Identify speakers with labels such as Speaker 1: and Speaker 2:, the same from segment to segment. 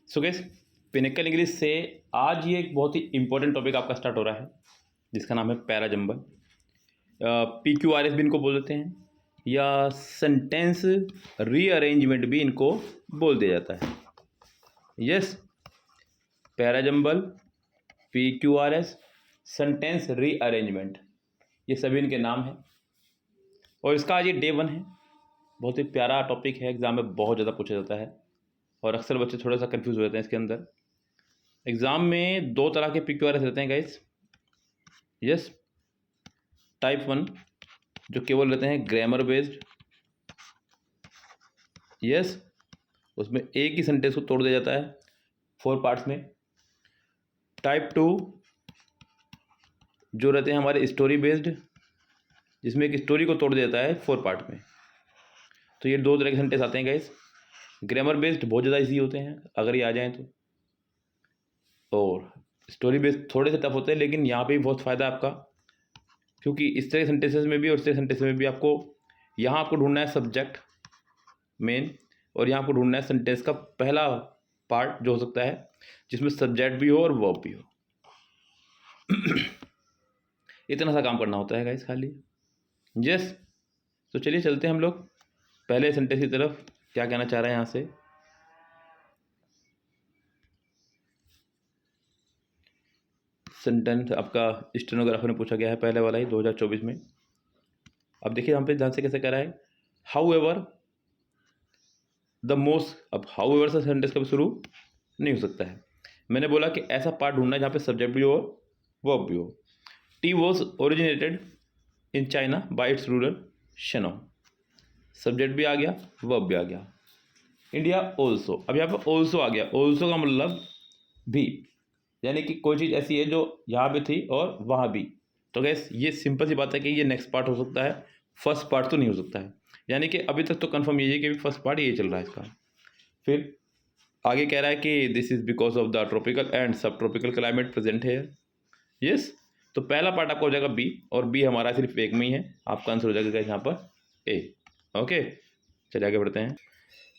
Speaker 1: So guys, pinnacle English से आज ये एक बहुत ही इंपॉर्टेंट टॉपिक आपका स्टार्ट हो रहा है जिसका नाम है पैराजंबल। PQRS भी इनको बोल देते हैं या सेंटेंस रीअरेंजमेंट भी इनको बोल दिया जाता है। Yes, parajumble, PQRS, sentence rearrangement, ये सभी इनके नाम हैं और इसका आज ये डे 1 है। बहुत ही प्यारा टॉपिक है, एग्ज़ाम में बहुत ज़्यादा पूछा जाता है और अक्सर बच्चे थोड़ा सा कंफ्यूज हो जाते हैं इसके अंदर। एग्ज़ाम में 2 तरह के PQRS रहते हैं गाइस। यस, टाइप 1 जो केवल रहते हैं ग्रामर बेस्ड। यस, उसमें एक ही सेंटेंस को तोड़ दिया जाता है 4 पार्ट्स में। टाइप 2 जो रहते हैं हमारे स्टोरी बेस्ड, जिसमें एक स्टोरी को तोड़ दिया जाता है 4 पार्ट में। तो ये 2 तरह के सेंटेंस आते हैं गाइस। ग्रामर बेस्ड बहुत ज़्यादा ईजी होते हैं अगर ये आ जाएँ तो, और स्टोरी बेस्ड थोड़े से टफ होते हैं, लेकिन यहाँ पे भी बहुत फ़ायदा है आपका, क्योंकि इस तरह के सेंटेंसेस में भी और इस तरह के सेंटेंसेस में भी आपको यहाँ आपको ढूंढना है सब्जेक्ट मेन, और यहाँ आपको ढूंढना है सेंटेंस का पहला पार्ट जो हो सकता है जिसमें सब्जेक्ट भी हो और वर्ब भी हो। इतना सा काम करना होता है गाइस खाली। यस, तो चलिए चलते हैं हम लोग पहले सेंटेंस की तरफ। क्या कहना चाह रहे हैं यहाँ से? सेंटेंस आपका स्टेनोग्राफर ने पूछा गया है, पहले वाला ही 2024 में। अब देखिए यहाँ पे ध्यान से कैसे कह रहा है, हाउ एवर द मोस्ट। अब हाउ एवर से सेंटेंस कभी शुरू नहीं हो सकता है। मैंने बोला कि ऐसा पार्ट ढूंढना है जहाँ पे सब्जेक्ट भी हो और वर्ब भी हो। Tea was originated in China by its ruler Shennong. Subject भी आ गया, वर्ब भी आ गया। इंडिया ऑल्सो, अब यहाँ पे ऑल्सो आ गया। ऑल्सो का मतलब भी, यानी कि कोई चीज़ ऐसी है जो यहाँ भी थी और वहाँ भी। तो गैस ये सिंपल सी बात है कि ये नेक्स्ट पार्ट हो सकता है, फर्स्ट पार्ट तो नहीं हो सकता है। यानी कि अभी तक तो कंफर्म यही है कि फर्स्ट पार्ट यही चल रहा है इसका। फिर आगे कह रहा है कि this is because of the tropical and सब ट्रॉपिकल क्लाइमेट प्रेजेंट है। यस, तो पहला पार्ट आपका हो जाएगा बी, और बी हमारा सिर्फ एक में ही है। आपका आंसर हो जाएगा यहाँ पर ए। ओके, चलिए आगे बढ़ते हैं।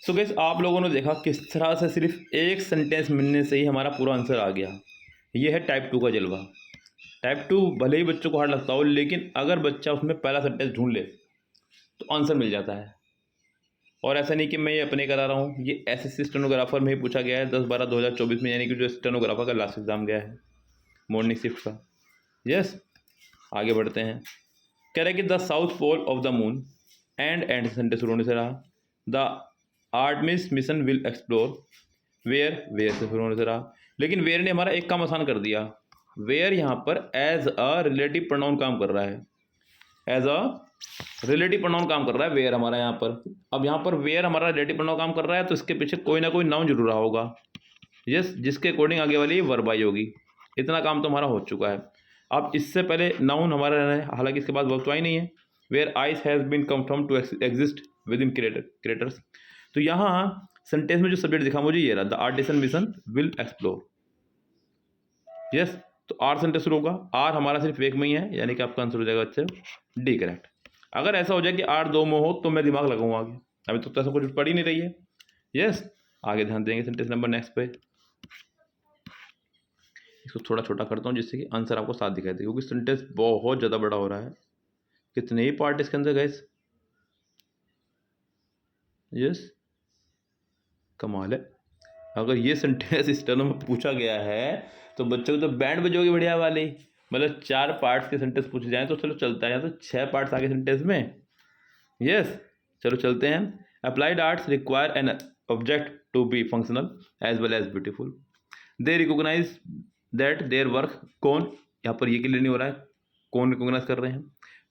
Speaker 1: सो गैस आप लोगों ने देखा किस तरह से सिर्फ एक सेंटेंस मिलने से ही हमारा पूरा आंसर आ गया। ये है टाइप 2 का जलवा। टाइप 2 भले ही बच्चों को हार्ड लगता हो, लेकिन अगर बच्चा उसमें पहला सेंटेंस ढूंढ ले तो आंसर मिल जाता है। और ऐसा नहीं कि मैं ये अपने करा रहा हूँ, ये SSC स्टेनोग्राफर में ही पूछा गया है 10/12/2024 में, यानी कि जो स्टेनोग्राफर का लास्ट एग्जाम गया है मॉर्निंग शिफ्ट का। यस, आगे बढ़ते हैं। कह रहे कि the south pole of the moon and sentence शुरू होने से रहा। The Artemis mission will explore where से शुरू होने से रहा, लेकिन वेयर ने हमारा एक काम आसान कर दिया। वेयर यहाँ पर एज अ रिलेटिव प्रोनाउन काम कर रहा है। एज अ रिलेटिव प्रोनाउन काम कर रहा है वेयर हमारा यहाँ पर। अब यहाँ पर वेयर हमारा रिलेटिव प्रोनाउन काम कर रहा है, तो इसके पीछे कोई ना कोई नाउन जरूर रहा होगा। यस, जिसके अकॉर्डिंग आगे वाली वर्ब आई होगी। इतना काम तो हमारा हो चुका है। अब इससे पहले नाउन हमारा रहना है, हालांकि इसके बाद वर्ब तो आई नहीं है। Where ice has been confirm to exist within craters. तो यहाँ सेंटेंस में जो सब्जेक्ट दिखा मुझे ये रहा, the artisan mission will explore. Yes, तो आर सेंटेंस शुरू होगा। आर हमारा सिर्फ एक में ही है, यानी कि आपका आंसर हो जाएगा अच्छे डी करेक्ट। अगर ऐसा हो जाए कि आर 2 में हो तो मैं दिमाग लगाऊंगा आगे, अभी तो ऐसा कुछ पढ़ ही नहीं रही है। यस, आगे ध्यान देंगे सेंटेंस नंबर नेक्स्ट पे। इसको थोड़ा छोटा करता हूँ जिससे कि आंसर आपको साथ दिखाई दे, क्योंकि सेंटेंस बहुत ज़्यादा बड़ा हो रहा है। कितने ही पार्ट इसके अंदर गए। यस, कमाल है। अगर ये सेंटेंस स्टेनो में पूछा गया है तो बच्चों को तो बैंड बजोगी बढ़िया वाली। मतलब 4 पार्ट्स के सेंटेंस पूछे जाएं तो चलो चलता है, या तो 6 पार्ट्स आगे सेंटेंस में। यस, चलो चलते हैं। Applied arts require an object to be functional as well as beautiful. They recognise that their work. कौन, यहाँ पर ये क्लियर नहीं हो रहा है कौन रिकोगनाइज कर रहे हैं।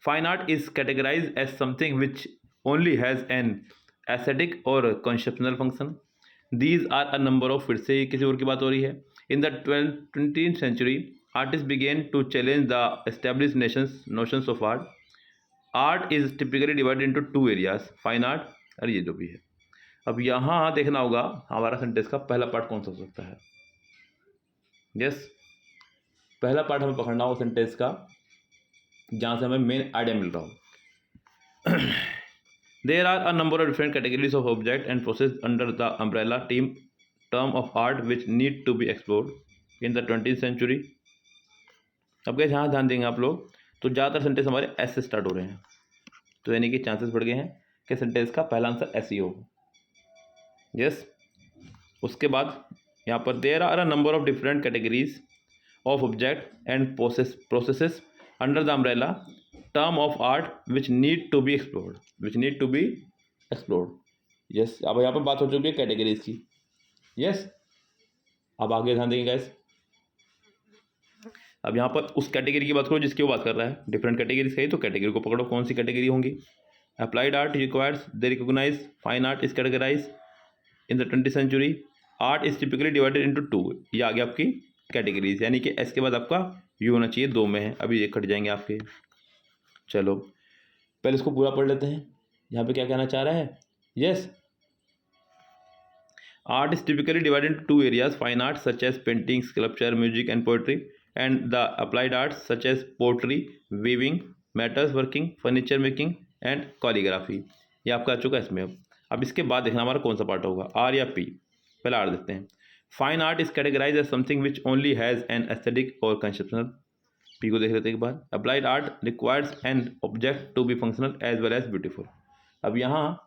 Speaker 1: Fine art is categorise as something which only has an aesthetic or conceptional function. These are a number of, फिर से किसी और की बात हो रही है। In the 20th century artists began to challenge the established notions of art. Art is typically divided into 2 areas, fine art और ये जो भी है। अब यहाँ देखना होगा हमारा सेंटेंस का पहला पार्ट कौन सा हो सकता है। यस, पहला पार्ट हमें पकड़ना हो सेंटेंस का जहाँ से हमें मेन आइडिया मिल रहा हो। There are a number of different categories of object and process under the umbrella team term of art which need to be explored in the 20th century. अब गैस यहाँ ध्यान देंगे आप लोग, तो ज़्यादातर सेंटेंस हमारे एस से स्टार्ट हो रहे हैं, तो यानी कि चांसेस बढ़ गए हैं कि सेंटेंस का पहला आंसर एस ही होगा। यस। उसके बाद यहाँ पर there are a number of different categories of object and processes under the umbrella term of art which need to be explored. Yes, अब यहाँ पर बात हो चुकी है कैटेगरीज की। यस, अब आगे ध्यान देंगे गाइस। अब यहाँ पर उस कैटेगरी की बात करो जिसकी वो बात कर रहा है, डिफरेंट कैटेगरीज का ही, तो कैटेगरी को पकड़ो, कौन सी कैटेगरी होंगी। Applied art requires they recognise, fine art is categorise in the 20th century, art is typically divided into 2। ये आ गया आपकी कैटेगरीज, यानी कि एस के बाद आपका यू होना चाहिए, 2 में है, अभी ये कट जाएंगे आपके। चलो पहले इसको पूरा पढ़ लेते हैं, यहाँ पे क्या कहना चाह रहा है। Yes, art is typically divided into 2 areas, fine art such as painting, sculpture, music and poetry, and the applied arts such as pottery, weaving, metals working, furniture making and calligraphy. ये आपका आ चुका है इसमें। अब इसके बाद देखना हमारा कौन सा पार्ट होगा, आर या पी। पहले आर देखते हैं। Fine art is categorise as something which only has an aesthetic or conceptional. P को देख लेते हैं एक बार। Applied art requires an object to be functional as well as beautiful. अब यहाँ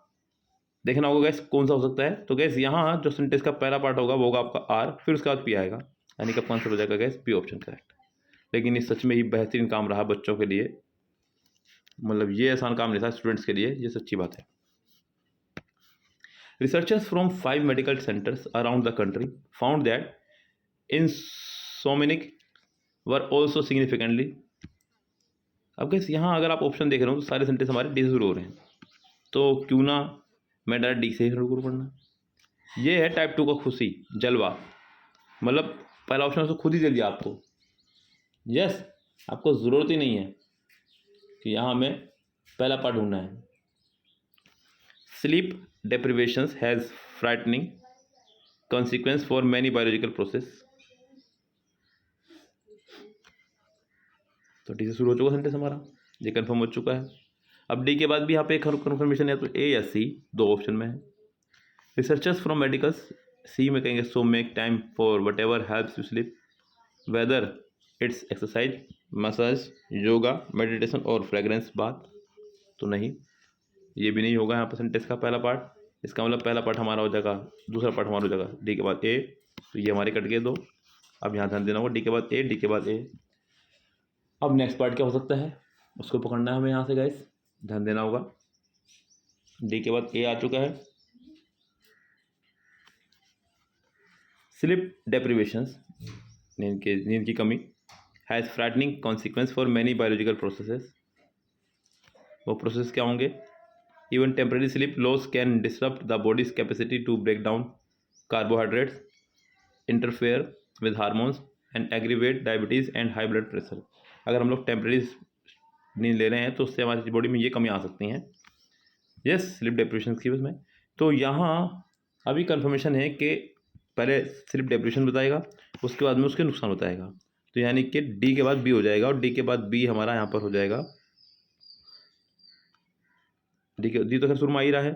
Speaker 1: देखना होगा गैस कौन सा हो सकता है, तो गैस यहाँ जो सेंटेंस का पहला पार्ट होगा वो होगा आपका आर, फिर उसके बाद पी आएगा, यानी कि आंसर हो जाएगा गैस पी ऑप्शन करेक्ट। लेकिन ये सच में ही बेहतरीन काम रहा बच्चों के लिए, मतलब ये आसान काम नहीं था स्टूडेंट्स के लिए, ये सच्ची बात है। Researchers from 5 medical centers around the country found that insomniac were also significantly। अब गैस यहाँ अगर आप ऑप्शन देख रहे हो तो सारे सेंटेंस हमारे डी से शुरू हो रहे हैं, तो क्यों ना मैं डायरेक्ट डी से ही शुरू करूँ पढ़ना। ये है टाइप 2 का खुशी, जलवा, मतलब पहला ऑप्शन तो खुद ही दे दिया आपको। यस, आपको ज़रूरत ही नहीं है कि यहाँ हमें पहला पार्ट ढूंढना है। Sleep deprivation has frightening consequence for many biological process। तो डी से शुरू हो चुका सेंटेंस हमारा, ये कंफर्म हो चुका है। अब डी के बाद भी यहाँ पे एक कंफर्मेशन है, तो ए या सी, 2 ऑप्शन में है। रिसर्चर्स फ्रॉम मेडिकल्स, सी में कहेंगे so make time for what ever helps you sleep, whether it's exercise, massage, yoga, meditation और फ्रेगरेंस बाथ। तो नहीं, ये भी नहीं होगा यहाँ पर सेंटेंस का पहला पार्ट। इसका मतलब पहला पार्ट हमारा हो जाएगा, दूसरा पार्ट हमारा हो जाएगा डी के बाद ए, तो ये हमारे कट गए 2। अब यहाँ ध्यान देना होगा, डी के बाद ए, डी के बाद ए। अब नेक्स्ट पार्ट क्या हो सकता है, उसको पकड़ना है हमें यहाँ से गाइस, ध्यान देना होगा। डी के बाद ए आ चुका है। स्लीप डेप्रिवेशंस, नींद की कमी, has frightening consequence for many biological processes. वो प्रोसेस क्या होंगे। Even temporary sleep loss can disrupt the body's capacity to break down carbohydrates, interfere with hormones, and aggravate diabetes and high blood pressure। अगर हम लोग temporary नींद ले रहे हैं तो उससे हमारी बॉडी में ये कमी आ सकती हैं। यस, स्लीप डिप्रेशन की उसमें। तो यहाँ अभी कंफर्मेशन है कि पहले स्लीप डिप्रेशन बताएगा, उसके बाद में उसके नुकसान बताएगा, तो यानी कि डी के बाद बी हो जाएगा, और डी के बाद बी हमारा यहाँ पर हो जाएगा। डी तो खैर शुरू में आ ही रहा है,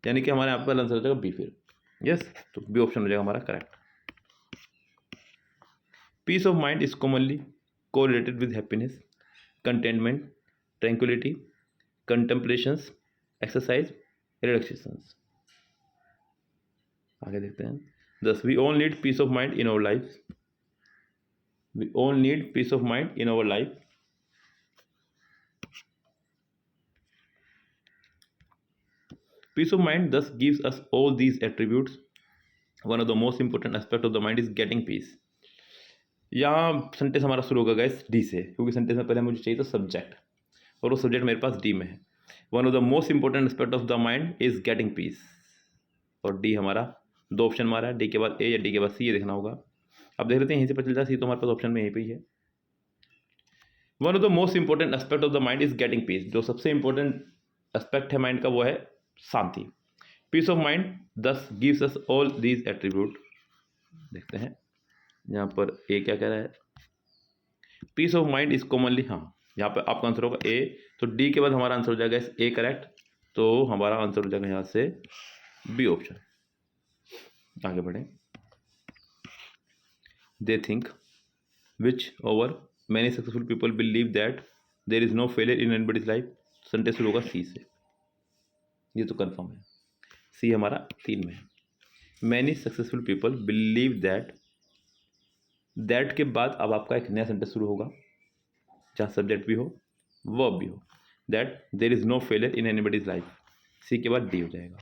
Speaker 1: यानी कि हमारे यहाँ पर आंसर हो जाएगा बी फिर। यस, तो बी ऑप्शन हो जाएगा हमारा correct. Peace of mind is commonly correlated with happiness, contentment, tranquillity, contemplations, exercise, relaxations. आगे देखते हैं। Thus we all need peace of mind in our life, we all need peace of mind in our life. Peace of mind thus gives us all these attributes. One of the most important aspect of the mind is getting peace। यहाँ sentence हमारा शुरू होगा guys D से, क्योंकि sentence में पहले मुझे चाहिए था सब्जेक्ट, और वो सब्जेक्ट मेरे पास डी में है। One of the most important aspect of the mind is getting peace, और डी हमारा 2 ऑप्शन हमारा है, डी के बाद ए या डी के बाद सी, ये देखना होगा। अब देख लेते हैं, यहीं से पता चल जाए, सी तो हमारे पास ऑप्शन में यहीं पे ही है। One of the most important aspect of the mind is getting peace. जो सबसे इंपॉर्टेंट एस्पेक्ट है माइंड का वो है शांति। Peace of mind thus gives us all these attribute. देखते हैं यहाँ पर ए क्या कह रहा है। Peace of mind is commonly, हाँ यहाँ पे आपका आंसर होगा ए, तो डी के बाद हमारा आंसर हो जाएगा ए करेक्ट, तो हमारा आंसर हो जाएगा यहाँ से बी ऑप्शन। आगे बढ़ें। They think which over many successful people believe that there is no failure in anybody's life. Sentence शुरू होगा सी से, ये तो कन्फर्म है। सी हमारा 3 में है। Many successful people believe that के बाद अब आपका एक नया सेंटेंस शुरू होगा जहाँ सब्जेक्ट भी हो वर्ब भी हो। That there is no failure in anybody's life. C के बाद डी हो जाएगा।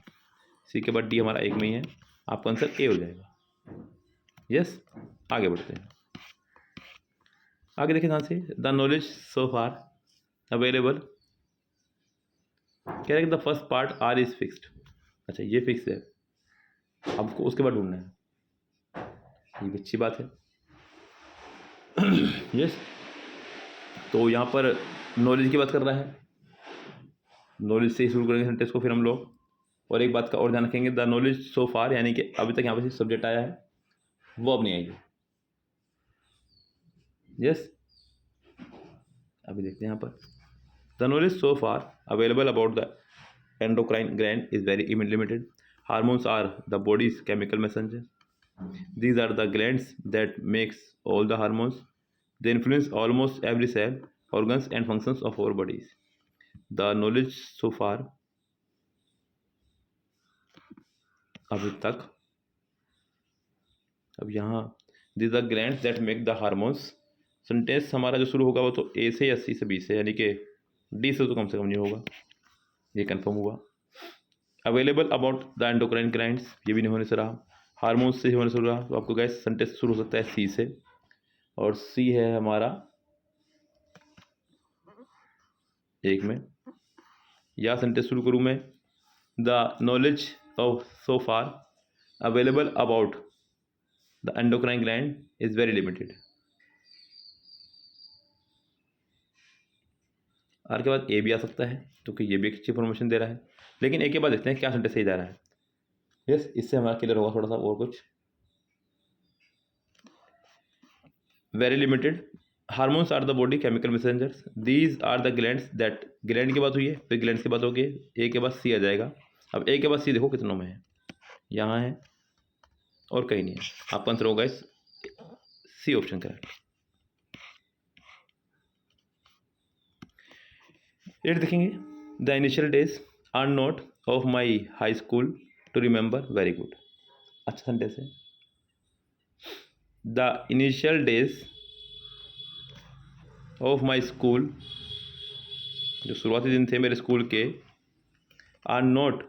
Speaker 1: सी के बाद डी हमारा एक में ही है, आपका आंसर ए हो जाएगा। यस, आगे बढ़ते हैं। आगे देखिए ध्यान से, the knowledge so far available, कह रहे हैं कि the first part are is fixed. अच्छा, ये फिक्स है, आपको उसके बाद ढूंढना है, ये भी अच्छी बात है। यस, तो यहाँ पर नॉलेज की बात कर रहा है, नॉलेज से ही शुरू करेंगे सेंटेंस को फिर हम लोग। और एक बात का और ध्यान रखेंगे, द नॉलेज सो फार, यानी कि अभी तक यहाँ पर सिर्फ सब्जेक्ट आया है, वो अब नहीं आएगी। यस, अभी देखते हैं यहाँ पर, the knowledge so far available about the endocrine gland is very limited. Hormones are the body's chemical messenger. These are the glands that makes all the hormones. They influence almost every cell, organs and functions of our bodies. The knowledge so far, अभी तक, अब यहाँ these are glands that make the hormones. Sentence हमारा जो शुरू होगा वो तो ए से या सी से बी से, यानी कि डी से तो कम से कम नहीं होगा, ये कंफर्म हुआ। Available about the endocrine glands, ये भी नहीं होने से रहा। हार्मोन्स से ही होने से रहा, तो आपको गैस सेंटेंस शुरू हो सकता है सी से, और सी है हमारा एक में। या सेंटेंस शुरू करूँ मैं, the knowledge of so far available about the endocrine gland is very limited. R के बाद ए भी आ सकता है, क्योंकि ये भी एक अच्छी इन्फॉर्मेशन दे रहा है। लेकिन ए के बाद देखते हैं क्या सेंटेंस सही जा रहा है। यस, इससे हमारा क्लियर होगा थोड़ा सा और कुछ। Very limited, hormones are the body chemical messengers, these are the glands that, gland की बात हुई है, फिर ग्लैंड्स की बात होगी, ए के बाद सी आ जाएगा। अब ए के बाद सी देखो कितनों में है, यहाँ है और कहीं नहीं है, आपका आंसर होगा इस सी ऑप्शन करेक्ट। एट देखेंगे, the initial days are not of my high school to remember very good. अच्छा सेंटेंस है। The initial days of my school, जो शुरुआती दिन थे मेरे स्कूल के, are not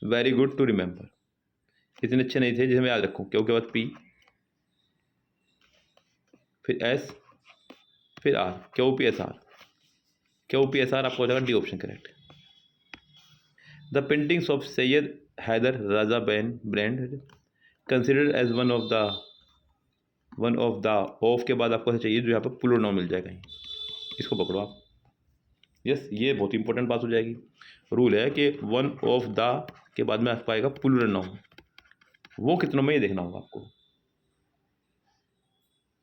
Speaker 1: very good to remember, इतने अच्छे नहीं थे जिसे मैं याद रखूँ। क्यों के बाद पी, फिर एस, फिर R, Q P S R, Q P S R आपको हो जाएगा D option correct. The paintings of Syed Haider Raza brand considered as one of the, of के बाद आपको चाहिए जो यहाँ पर प्लूरल नाउन मिल जाएगा, इसको पकड़ो आप। यस, ये बहुत इंपॉर्टेंट बात हो जाएगी। रूल है कि वन ऑफ द के बाद में आपको आएगा प्लूरल नाउन, वो कितनों में ये देखना होगा आपको।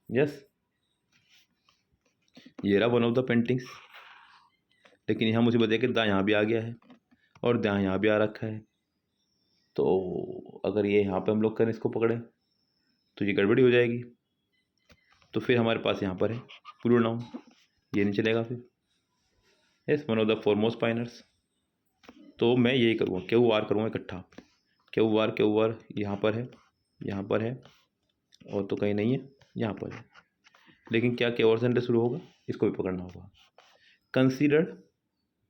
Speaker 1: यस, ये रहा वन ऑफ द पेंटिंग्स, लेकिन यहाँ मुझे बताइए कि दा यहाँ भी आ गया है और दा यहाँ भी आ रखा है, तो अगर ये यहाँ पे हम लोग करें, इसको पकड़ें, तो ये गड़बड़ी हो जाएगी। तो फिर हमारे पास यहाँ पर है प्लूरल नाउन, ये नहीं चलेगा फिर। Yes, one of the foremost पाइनर्स, तो मैं यही करूँगा, क्यू आर करूँगा इकट्ठा, क्यू आर यहाँ पर है, यहाँ पर है, और तो कहीं नहीं है, यहाँ पर है। लेकिन क्या क्या और सेंटेंस शुरू होगा, इसको भी पकड़ना होगा। Considered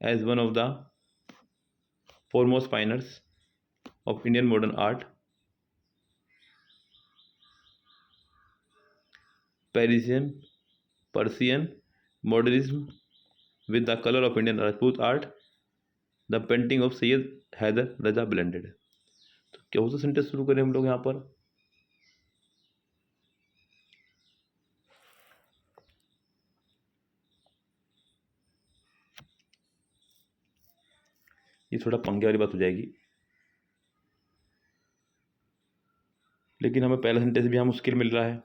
Speaker 1: as one of the foremost pioneers of Indian modern art, Persian modernism with the color of Indian Rajput art, the painting of Sayyid Haider Raja blended। तो क्या सा सेंटेंस शुरू करें हम लोग यहाँ पर, ये थोड़ा पंगे वाली बात हो जाएगी, लेकिन हमें पहला सेंटेंस भी यहाँ मुश्किल मिल रहा है।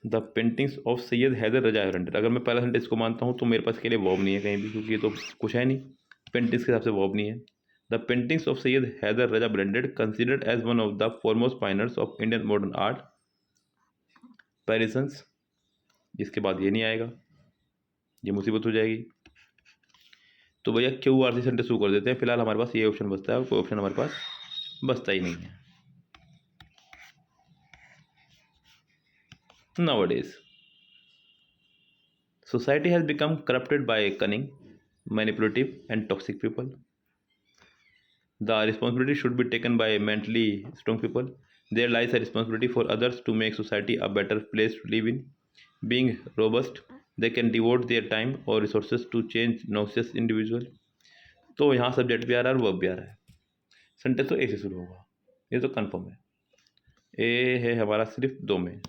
Speaker 1: The paintings of Syed Haider Raza blended, अगर मैं पहला सेंटेंस को मानता हूँ तो मेरे पास के लिए वर्ब नहीं है कहीं भी, क्योंकि ये तो कुछ है नहीं, पेंटिंग्स के हिसाब से वर्ब नहीं है। The paintings of Syed Haider Raza blended considered as one of the foremost painters of Indian modern art, Parisians, इसके बाद ये नहीं आएगा, ये मुसीबत हो जाएगी। तो भैया क्यू आर सी सेंटेंस शुरू कर देते हैं। फिलहाल हमारे पास ये ऑप्शन बचता है और कोई ऑप्शन हमारे पास बचता ही नहीं है। Nowadays, society has become corrupted by cunning, manipulative, and toxic people. The responsibility should be taken by mentally strong people. There lies a responsibility for others to make society a better place to live in. Being robust, they can devote their time or resources to change nauseous individual. तो यहाँ subject भी आ रहा है और verb भी आ रहा है। Sentence तो ए से शुरू होगा, ये तो कन्फर्म है। ए है हमारा सिर्फ 2 में।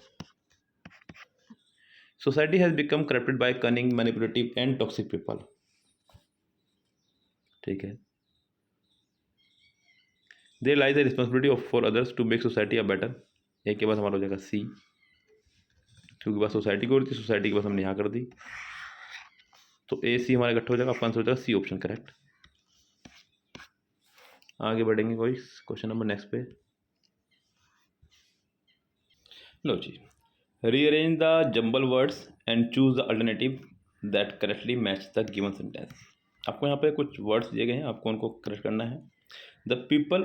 Speaker 1: Society has become corrupted by cunning, manipulative, and toxic people. ठीक है। There lies a responsibility for others to make society a better. ए के बाद हमारा हो जाएगा सी, क्योंकि बात सोसाइटी की हो रही थी, सोसाइटी के पास हमने यहाँ कर दी, तो ए सी हमारा इकट्ठा हो जाएगा, आपका आंसर हो जाएगा सी ऑप्शन करेक्ट। आगे बढ़ेंगे कोई क्वेश्चन नंबर नेक्स्ट पे। लो जी, rearrange the jumble words and choose the alternative that correctly match the given sentence. आपको यहाँ पे कुछ वर्ड्स दिए गए हैं, आपको उनको करेक्ट करना है। द पीपल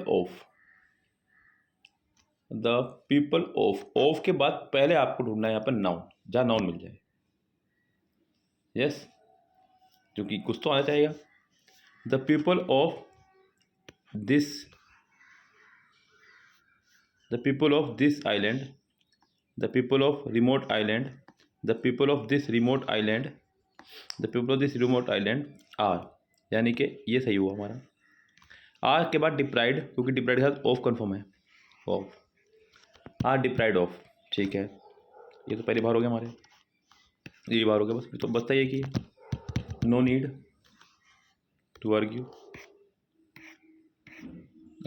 Speaker 1: ऑफ के बाद पहले आपको ढूंढना है यहाँ पर नाउन, जहाँ नाउन मिल जाए। यस, क्योंकि कुछ तो आना चाहिए। The people of this island, the people of remote island, the people of this remote island, the people of this remote island are, यानी कि ये सही हुआ हमारा। आर के बाद डिप्राइड, क्योंकि डिप्राइड के साथ ऑफ कन्फर्म है, ऑफ आर डिप्राइड ऑफ। ठीक है, ये तो पहली बार हो गया हमारे, ये बार हो गया, बस तो बचता ये कि नो नीड टू आर्ग्यू।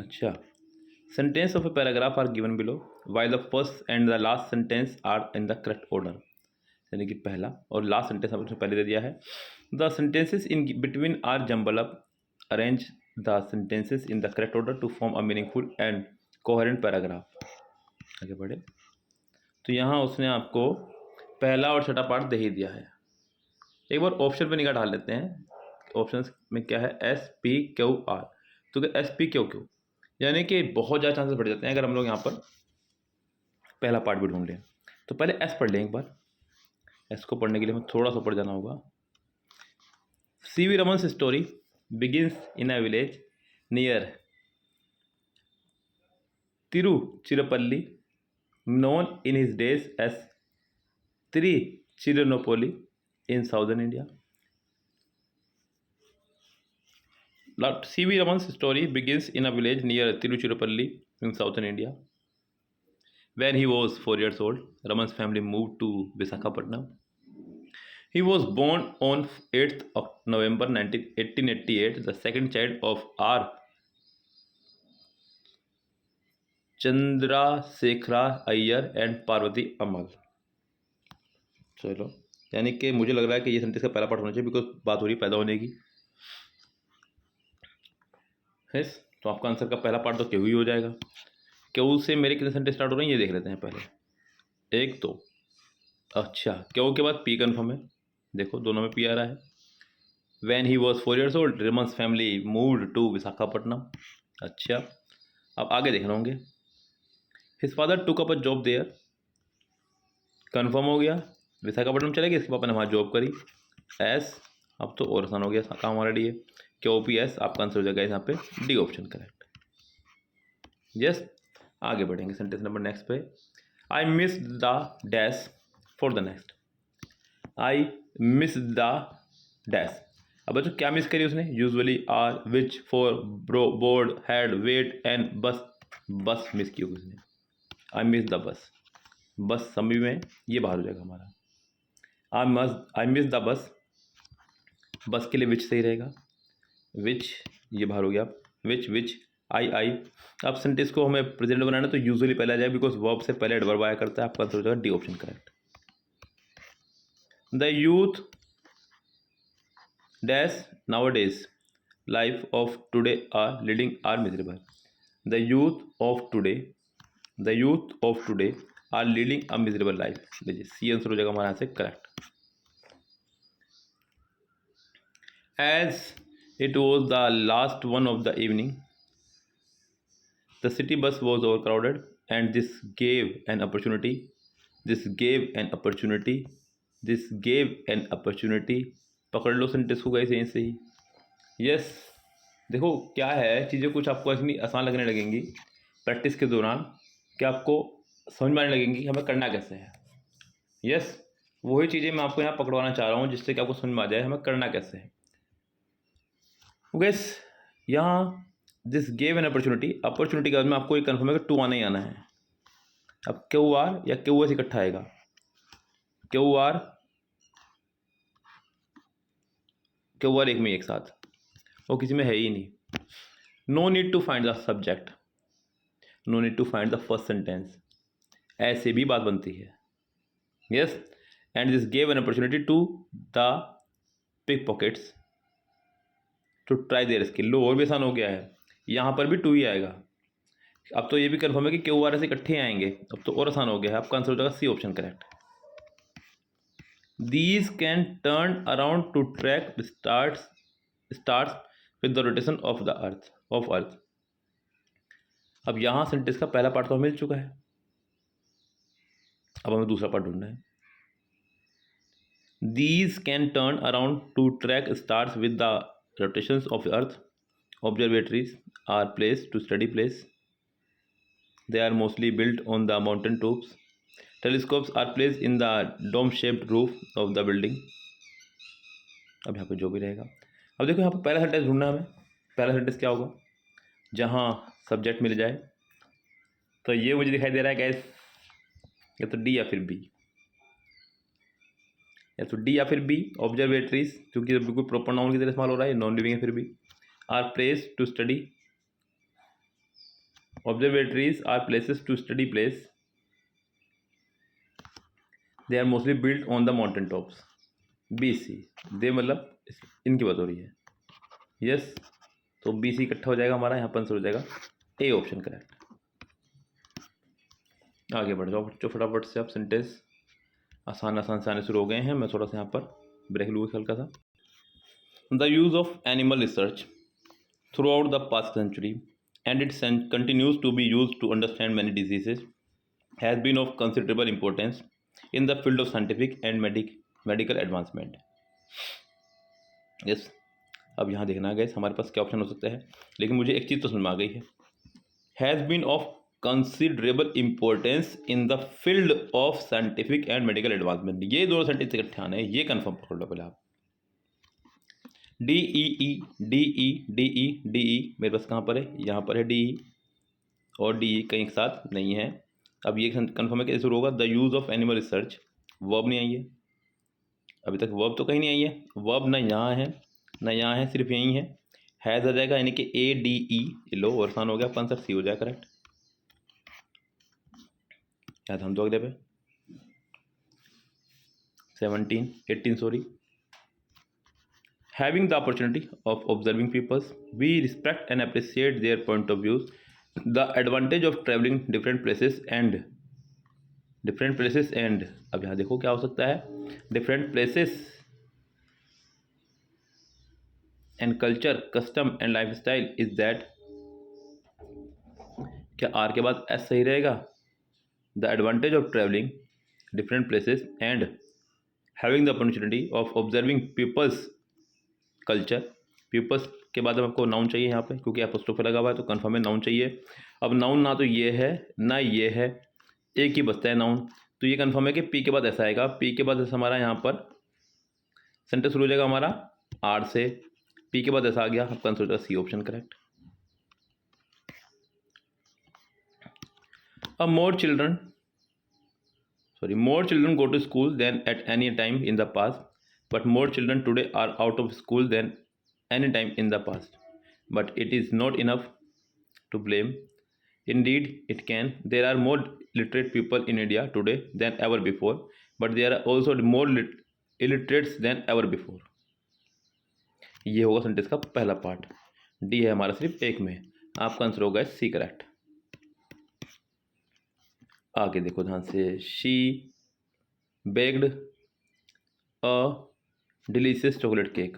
Speaker 1: अच्छा, sentence of a paragraph are given below while the first and the last sentence are in the correct order, यानी कि पहला और लास्ट सेंटेंस हमने पहले दे दिया है। The sentences in between are jumble up, arrange the sentences in the correct order to form a meaningful and coherent paragraph. आगे बढ़े तो यहाँ उसने आपको पहला और छठा पार्ट दे ही दिया है। एक बार ऑप्शन पे निगाह डाल लेते हैं, ऑप्शन में क्या है, एस पी क्यू आर। तो एस पी क्यू क्यू यानी कि बहुत ज़्यादा चांसेस बढ़ जाते हैं अगर हम लोग यहाँ पर पहला पार्ट भी ढूंढ लें। तो पहले एस पढ़ लें एक बार। एस को पढ़ने के लिए हमें थोड़ा सा ऊपर जाना होगा। C V. Raman's story begins in a village near Tiruchirappalli, known in his days as Tiruchirappalli in southern India. C.V. Raman's story begins in a village near Tiruchirappalli in southern India. When he was 4 years old, Raman's family moved to Visakhapatnam. He was born on 8th of November 1888, the second child of R. Chandrasekhara Iyer and Parvathi Ammal. चलो, यानी कि मुझे लग रहा है कि ये sentence का पहला पार्ट होना चाहिए, बिकॉज बात हो रही पैदा होने की। यस, तो आपका आंसर का पहला पार्ट तो क्यू ही हो जाएगा। क्यू से मेरे कितने सेंटेंस स्टार्ट हो रहे हैं ये देख लेते हैं पहले। एक तो अच्छा, क्यू के बाद पी कन्फर्म है, देखो दोनों में पी आ रहा है। When he was 4 years old, Raman's family moved to Visakhapatnam. अच्छा, अब आगे देखना होंगे। His father took up a job there, confirm हो गया, विशाखापट्टनम चले गए, इसके पापा ने वहाँ जॉब करी। एस, अब तो और आसान हो गया काम हमारा डी है, क्यू पी एस, आपका आंसर हो जाएगा यहाँ पे डी ऑप्शन करेक्ट। यस, आगे बढ़ेंगे सेंटेंस नंबर नेक्स्ट पे। I miss the dash for the next. I miss the dash. अब बच्चों क्या मिस करी उसने, usually are, which, for, board, had, wait and bus. Bus miss की होगी उसने। आई मिस द बस, बस सभी में ये बाहर हो जाएगा हमारा। आई मिस द बस, बस के लिए विच सही रहेगा, विच ये बाहर हो गया। विच आई। अब सेंटेंस को हमें प्रेजेंट बनाना तो यूजुअली पहले आ जाए, बिकॉज वर्ब से पहले एडवर्ब आया करता है। आपका आंसर हो जाएगा D option correct. The youth dash nowadays life of today are leading are miserable. The youth of today are leading a miserable life. देखिए सी आंसर हो जाएगा हमारे यहाँ से correct. As it was the last one of the evening the city bus was over crowded and this gave an opportunity पकड़ लो sentence को गए से ही। यस देखो क्या है, चीज़ें कुछ आपको इतनी आसान लगने लगेंगी प्रैक्टिस के दौरान कि आपको समझ में आने लगेंगी कि हमें करना कैसे है। यस वही चीज़ें मैं आपको यहाँ पकड़वाना चाह रहा हूँ जिससे कि आपको समझ में आ जाए हमें करना कैसे है। गैस यहाँ दिस गेव एन अपॉर्चुनिटी के बाद में आपको ये कन्फर्म है कि टू आना ही आना है। अब क्यू आर या क्यू एस इकट्ठा आएगा, क्यू आर एक में एक साथ, और किसी में है ही नहीं। No need to find the subject, no need to find the first sentence, ऐसे भी बात बनती है। Yes and this gave an opportunity to the pick pockets to try their skill. लो और भी आसान हो गया है, यहाँ पर भी टू ही आएगा। अब तो ये भी कंफर्म है कि क्यू आर ऐसे इकट्ठे आएंगे, अब तो और आसान हो गया है। आपका आंसर हो जाएगा C option correct. These can turn around to track starts with the rotation of the earth. अब यहाँ सेंटेंस का पहला पार्ट तो मिल चुका है, अब हमें दूसरा पार्ट ढूंढना है। These can turn around to track stars with the rotations of the earth. Observatories are placed to study place. They are mostly built on the mountain tops. Telescopes are placed in the dome-shaped roof of the building. अब यहाँ पे जो भी रहेगा, अब देखो यहाँ पे पहला सेंटेंस ढूंढना है हमें। पहला सेंटेंस क्या होगा, जहाँ सब्जेक्ट मिल जाए। तो ये मुझे दिखाई दे रहा है गैस, या तो डी या फिर बी, ऑब्जर्वेटरीज, क्योंकि बिल्कुल प्रॉपर नाउन की तरह इस्तेमाल हो रहा है, नॉन लिविंग है फिर भी। Are place to study, observatories are places to study place. They are mostly built on the mountain tops. B C, they मतलब इनकी बात हो रही है। यस तो बी सी इकट्ठा हो जाएगा हमारा, यहाँ पर आंसर हो जाएगा ए ऑप्शन करेक्ट। आगे बढ़ जाओ बच्चों फटाफट से, आप सेंटेंस आसान से आने शुरू हो गए हैं। मैं थोड़ा सा यहाँ पर ब्रेक लूँगा हल्का सा। The use of animal research throughout the past century and it continues to be used to understand many diseases has been of considerable importance in the field of scientific and medical advancement. Yes, अब यहाँ देखना है हमारे पास क्या option हो सकता है, लेकिन मुझे एक चीज़ तो समझ में आ गई है। Has been of considerable importance in the field of scientific and medical advancement. ये दोनों सेंटेंस इकट्ठे आने हैं, ये कंफर्म पकड़ लो पहले आप। डी ई मेरे पास कहाँ पर है, यहाँ पर है डी ई, और डी ई कहीं एक साथ नहीं है। अब ये कंफर्म है कि शुरू होगा the use of animal research. Verb नहीं आई है अभी तक, वर्ब तो कहीं नहीं आई है, वर्ब ना यहाँ है ना यहाँ है, सिर्फ यहीं है। हैज़ आ जाएगा, यानी कि ए डी ई। लो और आसान हो गया, आपका आंसर सी हो जाएगा करेक्ट। याद हम दो अगले पे 18 sorry. Having the opportunity of observing people, we respect and appreciate their point of views. The advantage of traveling different places and अब यहाँ देखो क्या हो सकता है, different places and culture, custom and lifestyle is that, क्या are के बाद एस सही रहेगा? The advantage of traveling different places and having the opportunity of observing people's culture. People's के बाद आपको नाउन चाहिए यहाँ पे, क्योंकि एपोस्ट्रोफी लगा हुआ है तो कन्फर्म है नाउन चाहिए। अब नाउन ना तो ये है ना ये है, एक ही बचता है नाउन, तो ये कन्फर्म है कि पी के बाद ऐसा आएगा। पी के बाद ऐसा हमारा यहाँ पर सेंटेंस शुरू हो जाएगा हमारा आर से, पी के बाद ऐसा आ गया, आपका आंसर हो जाएगा सी ऑप्शन करेक्ट। अब more children go to school than at any time in the past, but more children today are out of school than any time in the past. But it is not enough to blame. Indeed, it can. There are more literate people in India today than ever before, but there are also more illiterates than ever before. ये होगा sentence का पहला part. D है हमारा सिर्फ एक में, आपका आंसर होगा सी करेक्ट। आगे देखो ध्यान से, she baked a delicious chocolate cake,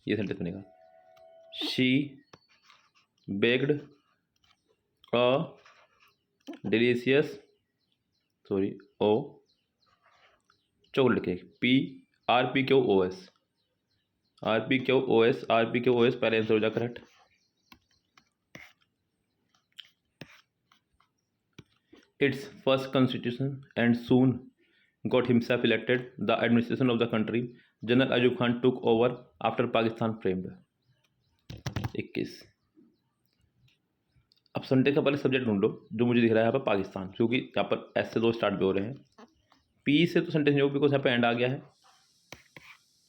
Speaker 1: ये सेंटेंस बनेगा। She baked a delicious chocolate cake, PRPQOS RPQOS पहले आंसर हो जाए correct. Its first constitution and soon got himself elected the administration of the country. General Ayub Khan took over after Pakistan framed। 21। अब Sunday का पहले subject ढूंढो जो मुझे दिख रहा है यहाँ पर पाकिस्तान, क्योंकि यहाँ पर एस से 2 स्टार्ट भी हो रहे हैं। पी से तो सेंटेंस नहीं होगा बिकॉज यहाँ पे एंड आ गया है,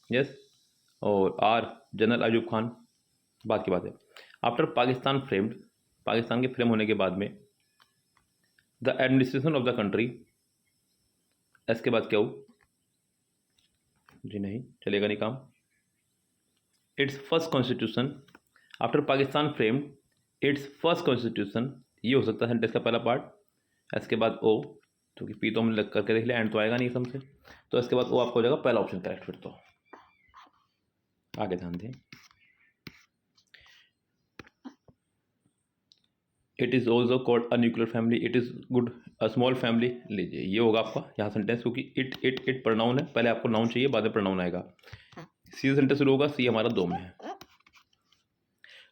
Speaker 1: यस। और आर जनरल अयूब खान, बात की बात है। आफ्टर पाकिस्तान फ्रेम्ड, पाकिस्तान के फ्रेम होने के बाद में, the administration of the country, S के बाद क्या हो, जी नहीं चलेगा नहीं काम। It's first constitution, after Pakistan framed it's first constitution, ये हो सकता है सेंटेंस का पहला पार्ट। एस के बाद ओ, क्योंकि पी तो हमने लग करके देख लिया, एंड तो आएगा नहीं समझ से, तो इसके बाद ओ आपका हो जाएगा पहला ऑप्शन करेक्ट। फिर तो आगे ध्यान दें। It is also called a nuclear family, it is good a small family, लीजिए ये होगा आपका यहाँ सेंटेंस, क्योंकि इट प्रोनाउन है, पहले आपको नाउन चाहिए बाद में प्रोनाउन आएगा। सी से सेंटेंस शुरू होगा, सी हमारा 2 में है।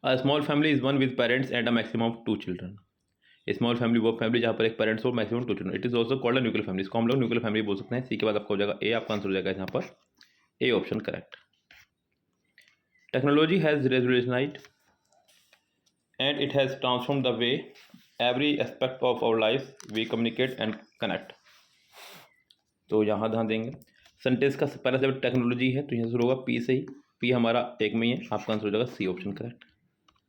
Speaker 1: A small family is one with parents and a maximum of 2 children. Small family वो फैमिली जहाँ पर एक पेरेंट्स हो, maximum 2 children. It is also called a nuclear family, इसको हम लोग न्यूक्लियर फैमिली बोल सकते हैं। सी के बाद आपका हो जाएगा ए, आपका आंसर हो जाएगा यहाँ पर A option correct. Technology has revolutionised and it has transformed the way every aspect of our life we communicate and connect। तो यहाँ ध्यान देंगे, सेंटेंस का पहला शब्द टेक्नोलॉजी है तो यहाँ शुरू होगा पी से ही, पी हमारा 1 में ही है, आपका आंसर हो जाएगा सी ऑप्शन करेक्ट,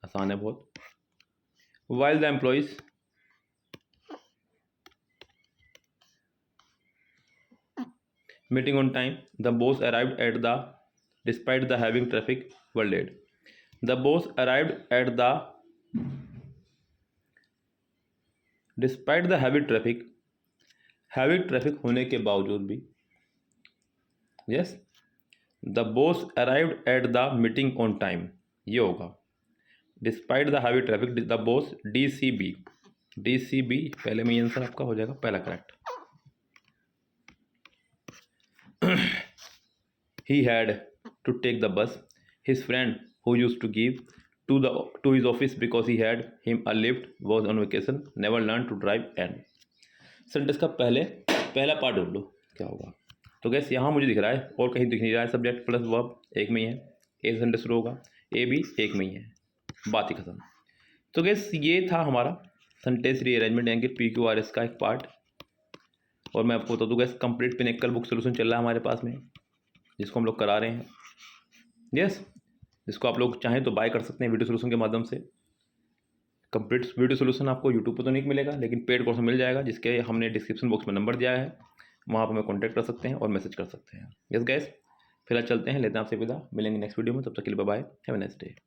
Speaker 1: आसान है बहुत। while the employees meeting on time, the boss arrived at the despite the having traffic were late। the boss arrived at the despite the heavy traffic होने के बावजूद भी, yes. The boss arrived at the meeting on time, ये होगा despite the heavy traffic, the boss DCB पहले में answer आपका हो जाएगा पहला correct. He had to take the bus, his friend who used to give to his office because he had him a lift was on vacation never learned to drive and। Sentence का पहला part ढूंढ लो क्या होगा। तो gas यहाँ मुझे दिख रहा है और कहीं दिख नहीं रहा है, सब्जेक्ट प्लस वर्ब 1 में ही है, ए सेंटेंस शुरू होगा, ए भी 1 में ही है, बात ही खत्म। तो गैस ये था हमारा सेंटेंस रीअरेंजमेंट यानी कि PQRS का एक पार्ट। और मैं आपको बता दूँ gas complete pinnacle book solution चल रहा है हमारे पास में, जिसको हम लोग करा रहे हैं, यस। जिसको आप लोग चाहें तो बाय कर सकते हैं वीडियो सोल्यूशन के माध्यम से। कंप्लीट वीडियो सोल्यूशन आपको यूट्यूब पर तो नहीं मिलेगा, लेकिन पेड कोर्स में मिल जाएगा, जिसके हमने डिस्क्रिप्शन बॉक्स में नंबर दिया है, वहाँ पर हमें कॉन्टैक्ट कर सकते हैं और मैसेज कर सकते हैं। यस गाइस, फिलहाल चलते हैं, लेते हैं आपसे विदा, मिलेंगे नेक्स्ट वीडियो में, तब तक के लिए bye bye, have a nice day.